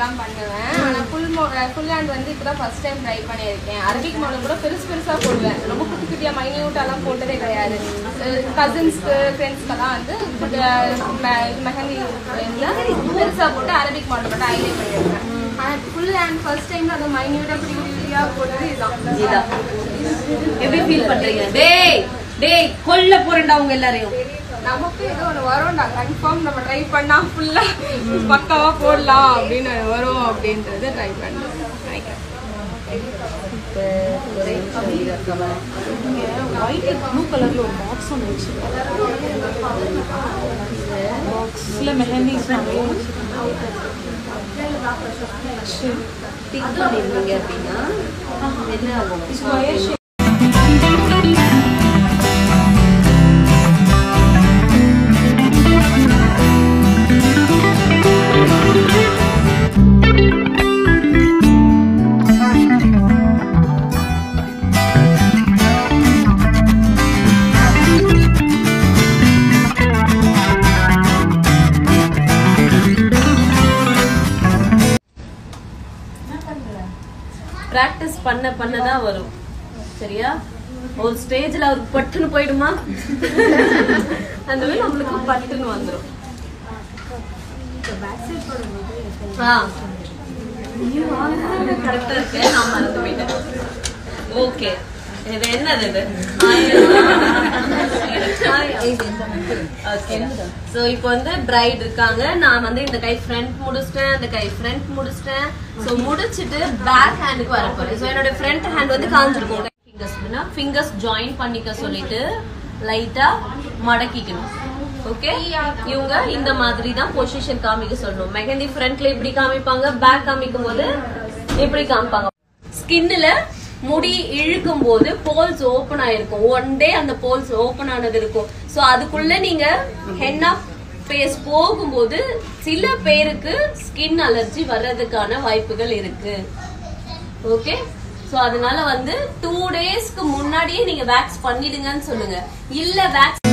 தான் பண்ணுவேன். ஆனா ஃபுல் ஹேண்ட் வந்து இப்பதான் ஃபர்ஸ்ட் டைம் ட்ரை பண்ணியிருக்கேன். அரபிக் மாடல் கூட பெருசா போடுவேன். ரொம்ப குட்டி குட்டியா மைன்யூட்டாலாம் போட்டதே கிடையாது. கசின்ஸ்க்கு ஃப்ரெண்ட்ஸ்க்கெல்லாம் வந்து மெஹந்தி பெருசா போட்டு அரபிக் மாடல் மட்டும் ஹைலைட் பண்ணியிருக்கேன். ஆனா ஃபுல் ஹேண்ட் ஃபர்ஸ்ட் டைம் அதை மைன்யூட்டா குட்டியா போட்டது இதுதான். எப்படி ஃபீல் பண்றீங்க? டேய் கொல்ல போறேன்டா உங்க எல்லாரையும். நமக்கு ஏதோ ஒன்று வரும்டா, கன்ஃபார்ம் நம்ம ட்ரை பண்ணா ஃபுல்லா பக்காவா போடலாம் அப்படின்னு வரும் அப்படின்றது ட்ரை பண்ண நினைக்கிறேன். ப்ளூ கலர்ல ஒரு பாக்ஸ் ஒன்று வச்சு பாக்ஸ்ல மெஹந்திஸ் அப்படின்னா என்ன ஆகும்? பிராக்டிஸ் பண்ணதான் வரும். சரியா? ஒரு ஸ்டேஜ்ல அவருக்கு பட்டுன்னு போயிடுமா, அந்த மாதிரி நம்மளுக்கு பட்டுன்னு வந்துடும். கரெக்டா இருக்கு. நான் மறந்து போயிட்டேன். ஓகே, இது என்னது? இது சோ இப்போ வந்து பிரைட் இருக்காங்க. நான் வந்து இந்த கை ஃப்ரண்ட் முடிச்சிட்டேன், அந்த கை ஃப்ரண்ட் முடிச்சிட்டேன். சோ முடிச்சிட்டு பேக் ஹேண்டுக்கு வர போறேன். சோ என்னோட ஃப்ரண்ட் ஹேண்ட் வந்து காஞ்சிருக்கும். ஃபிங்கர்ஸ் ஜாயின் பண்ணிக்க சொல்லிட்டு லைட்டா மடக்கிக்கணும். ஓகே, இவங்க இந்த மாதிரி தான் பொசிஷன் காமிக்க சொல்லணும். மெஹந்தி ஃப்ரண்ட்ல இப்படி காமிப்பாங்க, பேக் காமிக்கும் போது இப்படி காமிப்பாங்க. ஸ்கின்ல முடி இழுக்கும் போது போல்ஸ் ஓபன் ஆயிருக்கும். ஒன் டே அந்த போல்ஸ் ஓபன் ஆனது இருக்கும். சோ அதுக்குள்ள நீங்க ஹென்னா பேஸ் போகும்போது சில பேருக்கு ஸ்கின் அலர்ஜி வர்றதுக்கான வாய்ப்புகள் இருக்கு. ஓகே, சோ அதனால வந்து 2 டேஸ்க்கு முன்னாடியே நீங்க வேக்ஸ் பண்ணிடுங்கன்னு சொல்லுங்க. இல்ல வேக்ஸ்